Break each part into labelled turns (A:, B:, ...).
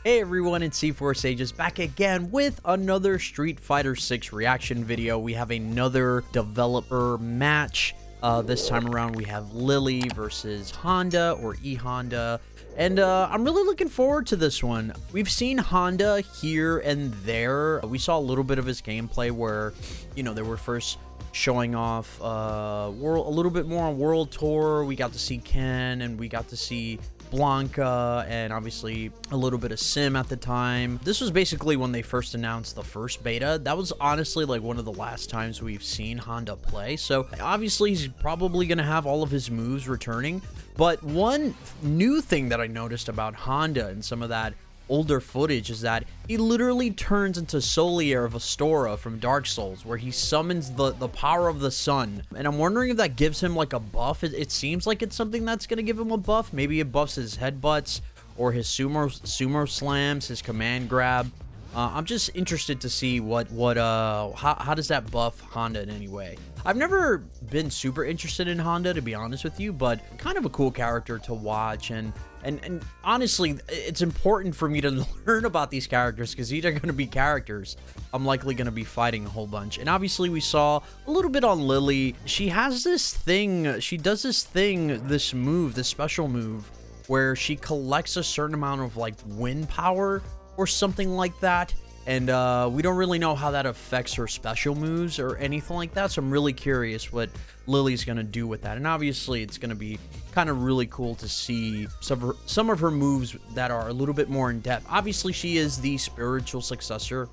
A: Hey everyone, it's C4 Sages back again with another Street Fighter 6 reaction video. We have another developer match. This time around we have Lily versus Honda or E.Honda. And I'm really looking forward to this one. We've seen Honda here and there. We saw a little bit of his gameplay where, you know, they were first showing off a little bit more on World Tour. We got to see Ken and we got to see Blanca and obviously a little bit of Sim at the time. This was basically when they first announced the first beta. That was honestly like one of the last times we've seen Honda play. So obviously he's probably going to have all of his moves returning. But one new thing that I noticed about Honda and some of that older footage is that he literally turns into Solier of Astora from Dark Souls, where he summons the power of the sun. And I'm wondering if that gives him like a buff. It seems like it's something that's going to give him a buff. Maybe it buffs his headbutts or his sumo slams, his command grab. I'm just interested to see how does that buff Honda in any way. I've never been super interested in Honda, to be honest with you, but kind of a cool character to watch. And honestly, it's important for me to learn about these characters because these are going to be characters I'm likely going to be fighting a whole bunch. And obviously we saw a little bit on Lily. She has this thing, she does this move, this special move where she collects a certain amount of like wind power or something like that. And we don't really know how that affects her special moves or anything like that. So I'm really curious what Lily's going to do with that. And obviously it's going to be kind of really cool to see some of her moves that are a little bit more in depth. Obviously she is the spiritual successor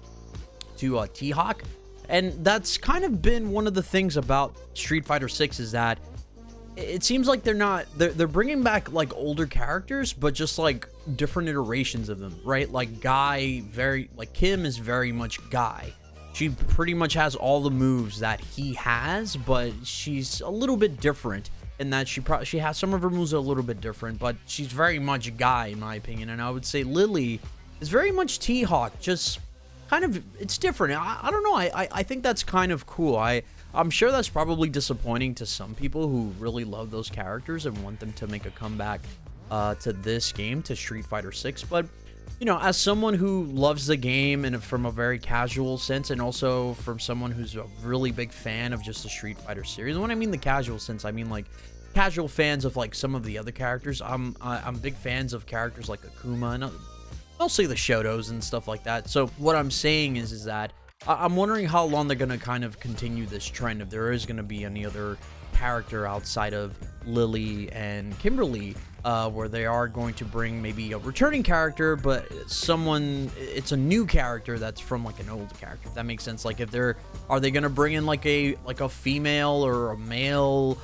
A: to T-Hawk. And that's kind of been one of the things about Street Fighter 6 is that it seems like they're bringing back like older characters, but just like different iterations of them, right? Like Kim is very much Guy. She pretty much has all the moves that he has, but she's a little bit different in that she has some of her moves are a little bit different, but she's very much Guy in my opinion. And I would say Lily is very much T-Hawk, just kind of, it's different. I don't know. I think that's kind of cool. I'm sure that's probably disappointing to some people who really love those characters and want them to make a comeback to this game, to Street Fighter 6. But, you know, as someone who loves the game and from a very casual sense, and also from someone who's a really big fan of just the Street Fighter series, and when I mean the casual sense, I mean like casual fans of like some of the other characters. I'm big fans of characters like Akuma and mostly the Shotos and stuff like that. So what I'm saying is that I'm wondering how long they're going to kind of continue this trend, if there is going to be any other character outside of Lily and Kimberly, where they are going to bring maybe a returning character, but it's a new character that's from like an old character, if that makes sense. Like are they going to bring in like a female or a male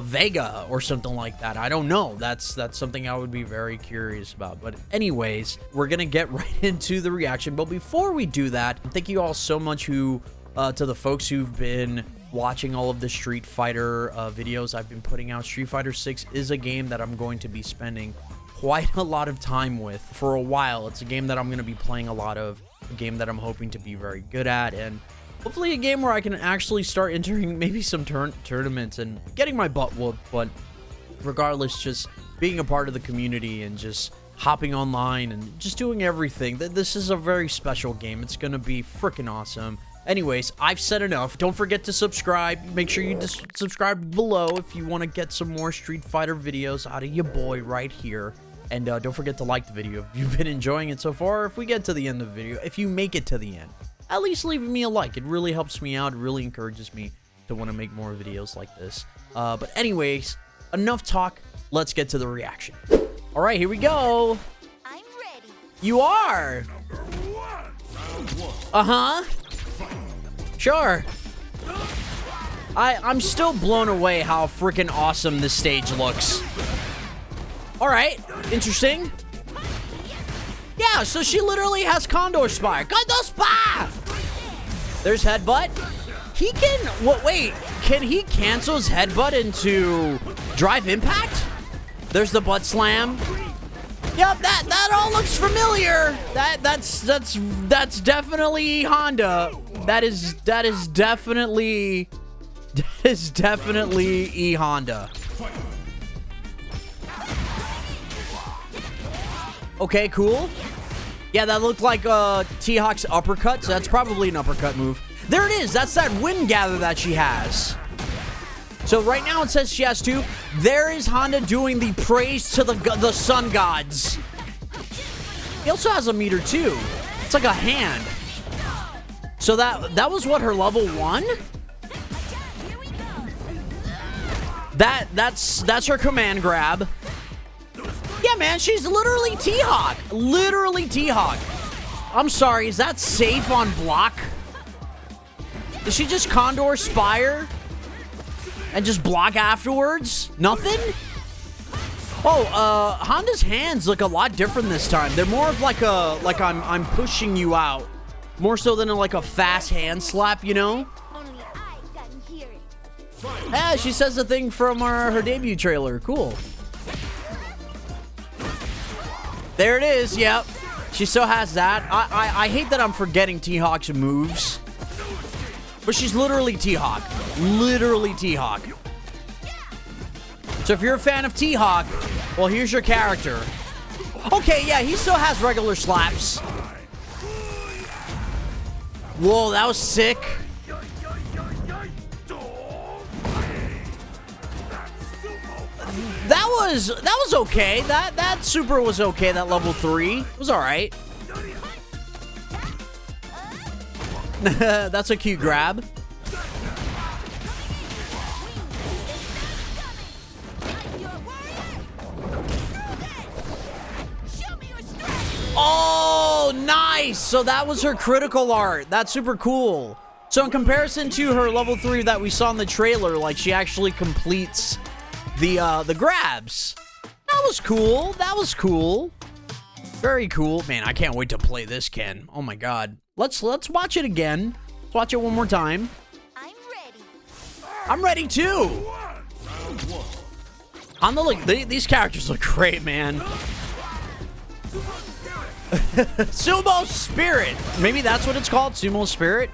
A: Vega or something like that? I don't know. That's something I would be very curious about. But anyways, we're gonna get right into the reaction. But before we do that, thank you all so much to the folks who've been watching all of the Street Fighter videos I've been putting out. Street Fighter 6 is a game that I'm going to be spending quite a lot of time with for a while. It's a game that I'm going to be playing a lot of, a game that I'm hoping to be very good at, and hopefully a game where I can actually start entering maybe some tournaments and getting my butt whooped. But regardless, just being a part of the community and just hopping online and just doing everything. This is a very special game. It's going to be freaking awesome. Anyways, I've said enough. Don't forget to subscribe. Make sure you subscribe below if you want to get some more Street Fighter videos out of your boy right here. And don't forget to like the video if you've been enjoying it so far. If we get to the end of the video, if you make it to the end, at least leave me a like. It really helps me out. It really encourages me to want to make more videos like this. But anyways, enough talk. Let's get to the reaction. All right, here we go.
B: I'm ready.
A: You are. Uh-huh. Sure. I'm still blown away how freaking awesome this stage looks. All right, interesting. Yeah, so she literally has Condor Spire. Condor Spire! There's Headbutt. He can... Wait. Can he cancel his Headbutt into Drive Impact? There's the Butt Slam. Yep, that all looks familiar. That's definitely Honda. That is definitely E.Honda. Okay, cool. Yeah, that looked like T-Hawk's uppercut, so that's probably an uppercut move. There it is. That's that wind gather that she has. So right now it says she has 2. There is Honda doing the praise to the sun gods. He also has a meter too. It's like a hand. So that was what, her level 1? That's her command grab. Yeah, man, she's literally T-Hawk. Literally T-Hawk. I'm sorry, is that safe on block? Does she just Condor Spire and just block afterwards? Nothing? Oh, Honda's hands look a lot different this time. They're more of like I'm pushing you out. More so than like a fast hand slap, you know? Yeah, she says the thing from her debut trailer. Cool. There it is, yep. She still has that. I hate that I'm forgetting T-Hawk's moves. But she's literally T-Hawk. Literally T-Hawk. So if you're a fan of T-Hawk, well, here's your character. Okay, yeah, he still has regular slaps. Whoa, that was sick. That was okay. That super was okay. That level 3 it was all right. That's a cute grab. Oh, nice. So that was her critical art. That's super cool. So in comparison to her level 3 that we saw in the trailer, like she actually completes the grabs. That was cool. That was cool. Very cool. Man, I can't wait to play this, Ken. Oh my god. Let's watch it again. Let's watch it one more time.
B: I'm ready.
A: I'm ready too. On the look, these characters look great, man. Sumo Spirit. Maybe that's what it's called, Sumo Spirit.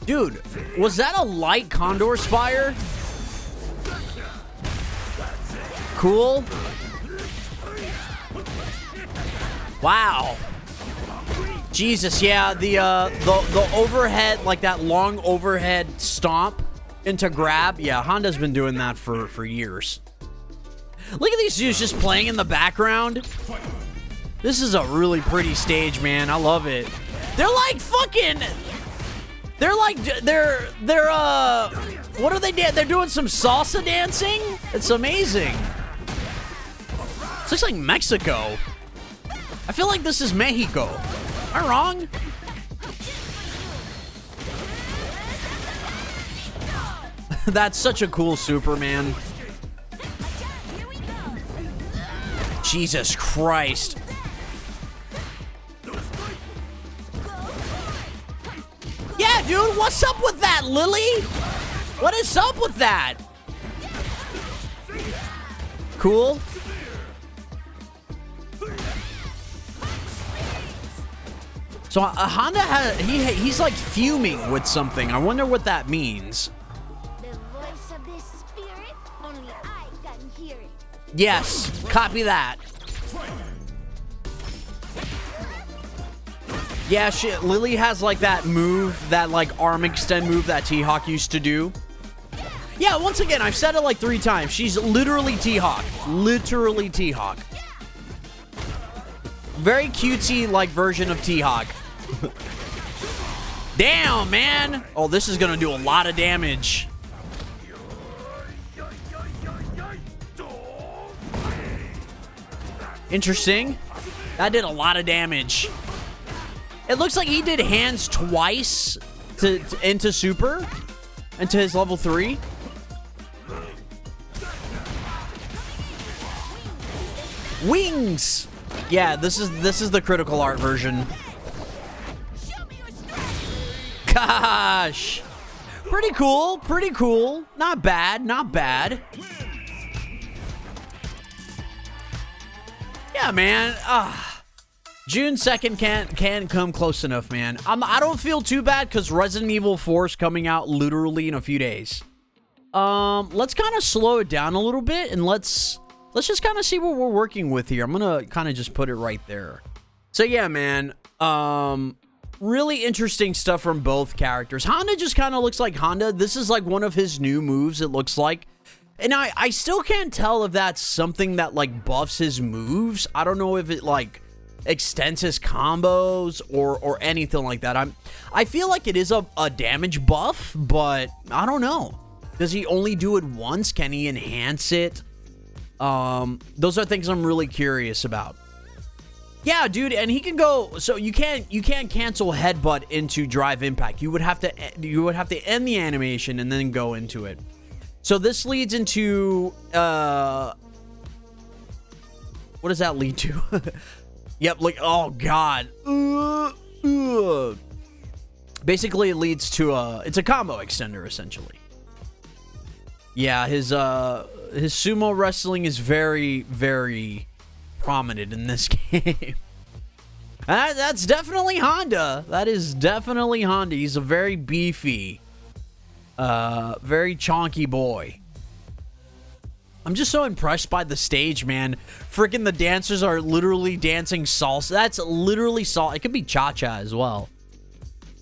A: Dude, was that a light Condor Spire? Cool. Wow. Jesus, yeah, the overhead, like that long overhead stomp into grab. Yeah, Honda's been doing that for years. Look at these dudes just playing in the background. This is a really pretty stage, man. I love it. They're like fucking... They're like, what are they doing? They're doing some salsa dancing? It's amazing. This looks like Mexico. I feel like this is Mexico. Am I wrong? That's such a cool Superman. Jesus Christ. Yeah, dude, what's up with that, Lily? What is up with that? Cool. So Honda has he's like fuming with something. I wonder what that means.
B: The voice of this spirit, only I can hear it.
A: Yes, copy that. Yeah, shit. Lily has like that move, that like arm extend move that T-Hawk used to do. Yeah, once again, I've said it like 3 times. She's literally T-Hawk. Literally T-Hawk. Very cutesy like version of T-Hawk. Damn, man. Oh, this is gonna do a lot of damage. Interesting. That did a lot of damage. It looks like he did hands twice into super, into his level 3. Wings. Yeah, this is the critical art version. Gosh. Pretty cool. Pretty cool. Not bad. Not bad. Yeah, man. June 2nd can't come close enough, man. I don't feel too bad because Resident Evil 4 is coming out literally in a few days. Let's kind of slow it down a little bit and let's let's just kind of see what we're working with here. I'm gonna kind of just put it right there. So yeah, man, really interesting stuff from both characters. Honda just kind of looks like Honda. This is like one of his new moves, it looks like. And I still can't tell if that's something that like buffs his moves. I don't know if it like extends his combos or anything like that. I feel like it is a damage buff, but I don't know. Does he only do it once? Can he enhance it? Those are things I'm really curious about. Yeah, dude, and he can go. So you can't cancel headbutt into drive impact. You would have to end the animation and then go into it. So this leads into what does that lead to? Yep, like, oh god. Basically, it leads to it's a combo extender essentially. Yeah, his sumo wrestling is very, very prominent in this game. That's definitely Honda. That is definitely Honda. He's a very beefy, very chonky boy. I'm just so impressed by the stage, man. Freaking the dancers are literally dancing salsa. That's literally salsa. It could be cha-cha as well.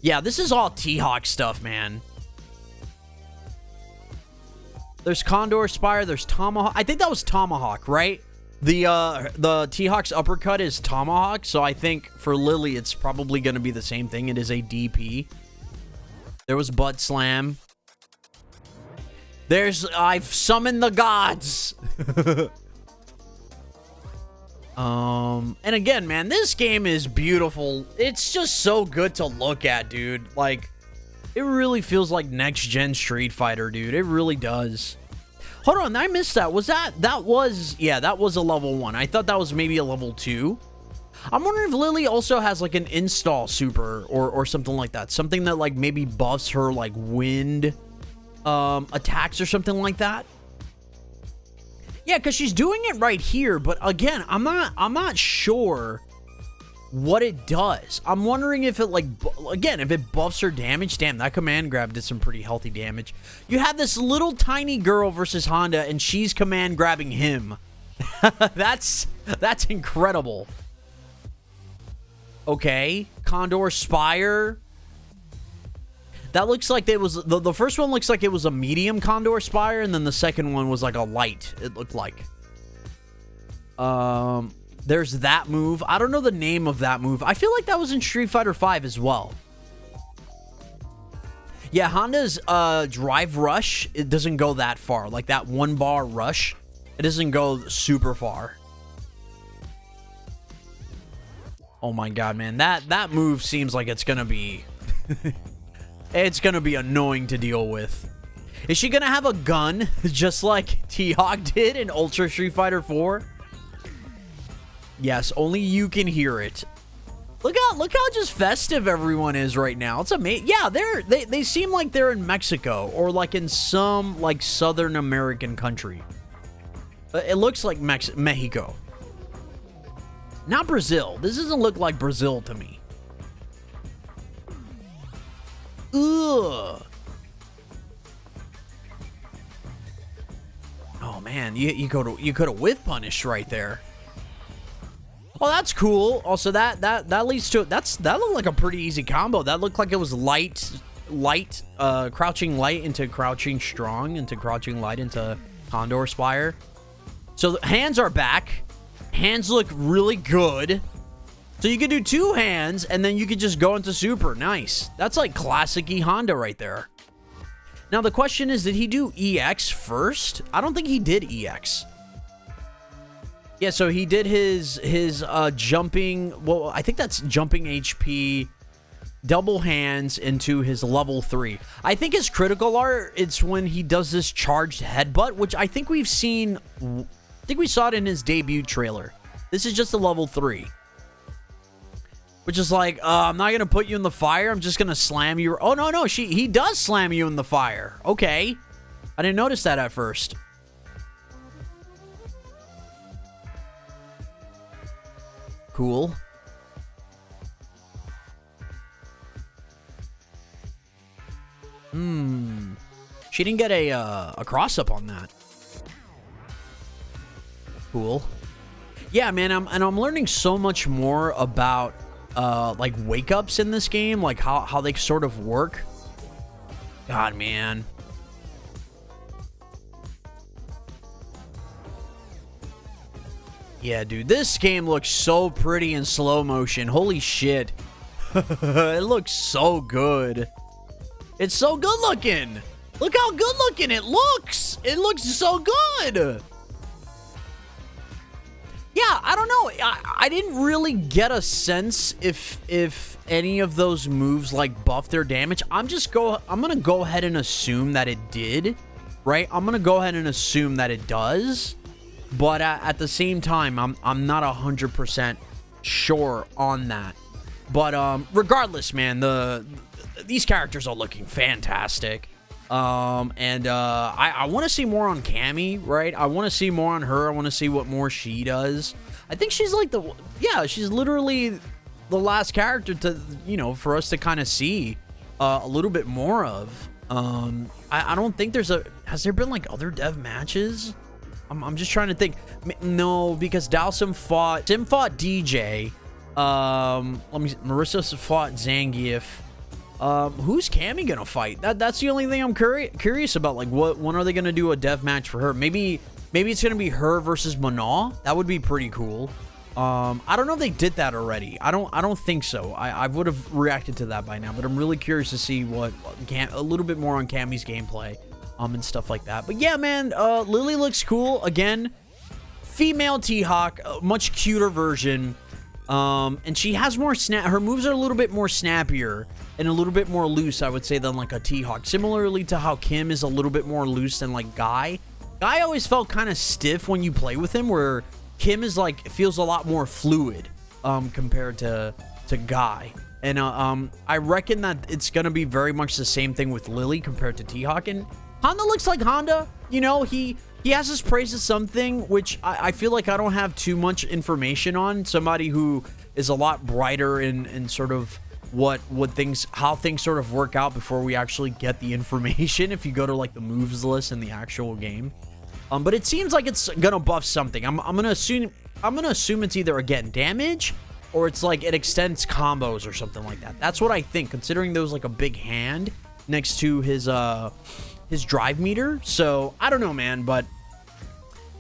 A: Yeah, this is all T-Hawk stuff, man. There's Condor Spire. There's Tomahawk. I think that was Tomahawk, right? The T-Hawk's uppercut is Tomahawk, so I think for Lily, it's probably going to be the same thing. It is a DP. There was Butt Slam. I've summoned the gods. And again, man, this game is beautiful. It's just so good to look at, dude. Like, it really feels like next-gen Street Fighter, dude. It really does. Hold on, I missed that. Yeah, that was a level 1. I thought that was maybe a level 2. I'm wondering if Lily also has, like, an install super or something like that. Something that, like, maybe buffs her, like, wind attacks or something like that. Yeah, because she's doing it right here, but again, I'm not sure what it does. I'm wondering if it, like, again, if it buffs her damage. Damn, that command grab did some pretty healthy damage. You have this little tiny girl versus Honda, and she's command grabbing him. That's incredible. Okay, Condor Spire. That looks like it was the first one looks like it was a medium Condor Spire, and then the second one was like a light. It looked like. There's that move. I don't know the name of that move. I feel like that was in Street Fighter V as well. Yeah, Honda's drive rush, it doesn't go that far. Like that 1-bar rush, it doesn't go super far. Oh my god, man. That move seems like it's gonna be it's gonna be annoying to deal with. Is she gonna have a gun just like T-Hawk did in Ultra Street Fighter 4? Yes, only you can hear it. Look how just festive everyone is right now. It's amazing. Yeah, they seem like they're in Mexico or like in some like Southern American country. It looks like Mexico. Not Brazil. This doesn't look like Brazil to me. Ugh. Oh man, you could have whiff punished right there. Oh, that's cool. Also, that leads to that looked like a pretty easy combo. That looked like it was light, crouching light into crouching strong into crouching light into Condor Spire. So the hands are back. Hands look really good. So you could do 2 hands, and then you could just go into super. Nice. That's like classic E.Honda right there. Now, the question is, did he do EX first? I don't think he did EX. Yeah, so he did his jumping... Well, I think that's jumping HP, double hands into his level 3. I think his critical art, it's when he does this charged headbutt, which I think we've seen... I think we saw it in his debut trailer. This is just a level 3. Which is like, I'm not going to put you in the fire. I'm just going to slam you. Oh, no. He does slam you in the fire. Okay. I didn't notice that at first. Cool. She didn't get a cross-up on that. Cool. Yeah, man, I'm learning so much more about like wake ups in this game, like how they sort of work. God, man. Yeah, dude, this game looks so pretty in slow motion. Holy shit. It looks so good. It's so good looking. Look how good looking it looks. It looks so good. Yeah, I don't know. I didn't really get a sense if any of those moves like buff their damage. I'm gonna go ahead and assume that it did, right? I'm gonna go ahead and assume that it does, but at the same time, I'm not 100% sure on that. But regardless, man, these characters are looking fantastic. I want to see more on Cammy, right? I want to see more on her. I want to see what more she does. I think she's like she's literally the last character to, for us to kind of see a little bit more of. I don't think has there been like other dev matches? I'm just trying to think. No, because Dalsim fought DJ. Marissa fought Zangief. Who's Cammy gonna fight? That's the only thing I'm curious about. Like, when are they gonna do a dev match for her? Maybe it's gonna be her versus Mana. That would be pretty cool. I don't know if they did that already. I don't think so. I would have reacted to that by now, but I'm really curious to see a little bit more on Cammy's gameplay, and stuff like that. But yeah, man, Lily looks cool. Again, female T-Hawk, a much cuter version. And she has more her moves are a little bit more snappier and a little bit more loose, I would say, than like a T-Hawk. Similarly to how Kim is a little bit more loose than like Guy. Guy always felt kind of stiff when you play with him, where Kim is like, feels a lot more fluid, compared to Guy. And, I reckon that it's gonna be very much the same thing with Lily compared to T-Hawk. And Honda looks like Honda, he has his praise of something, which I feel like I don't have too much information on. Somebody who is a lot brighter in sort of how things sort of work out before we actually get the information, if you go to like the moves list in the actual game. But it seems like it's gonna buff something. I'm gonna assume it's either, again, damage, or it's like it extends combos or something like that. That's what I think, considering there was like a big hand next to his drive meter. So I don't know, man, but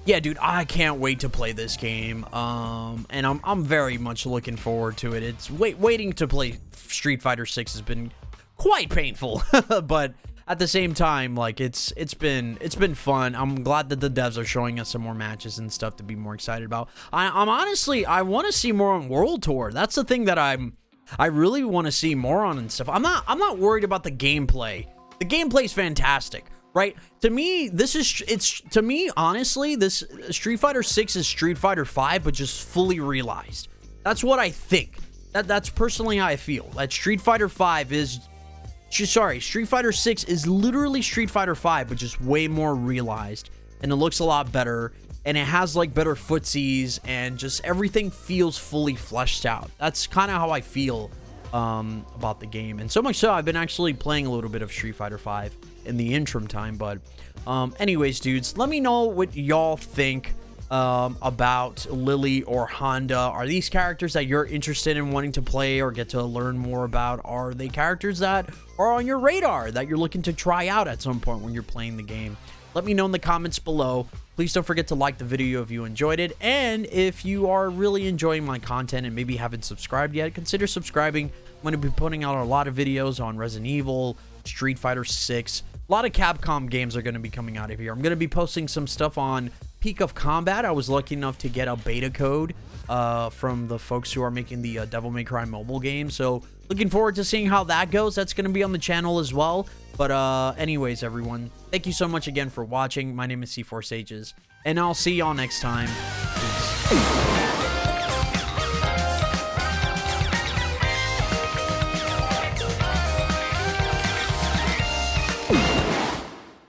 A: yeah, dude, I can't wait to play this game. And I'm very much looking forward to it. It's waiting to play Street Fighter 6 has been quite painful, but at the same time, like, it's been fun. I'm glad that the devs are showing us some more matches and stuff to be more excited about. I'm honestly, I want to see more on World Tour. That's the thing that I really want to see more on and stuff. I'm not worried about the gameplay. The gameplay's fantastic, right? To me, honestly, this Street Fighter 6 is Street Fighter 5, but just fully realized. That's what I think. That's personally how I feel. That Street Fighter 6 is literally Street Fighter 5, but just way more realized, and it looks a lot better, and it has like better footsies, and just everything feels fully fleshed out. That's kind of how I feel about the game. And so much so, I've been actually playing a little bit of Street Fighter 5 in the interim time. But anyways, dudes, let me know what y'all think about Lily or Honda. Are these characters that you're interested in wanting to play or get to learn more about? Are they characters that are on your radar that you're looking to try out at some point when you're playing the game? Let me know in the comments below. Please don't forget to like the video if you enjoyed it. And if you are really enjoying my content and maybe haven't subscribed yet, consider subscribing. I'm going to be putting out a lot of videos on Resident Evil, Street Fighter 6. A lot of Capcom games are going to be coming out of here. I'm going to be posting some stuff on Peak of Combat. I was lucky enough to get a beta code from the folks who are making the Devil May Cry mobile game. So looking forward to seeing how that goes. That's going to be on the channel as well. But anyways, everyone, thank you so much again for watching. My name is C4 Sages, and I'll see y'all next time. Peace.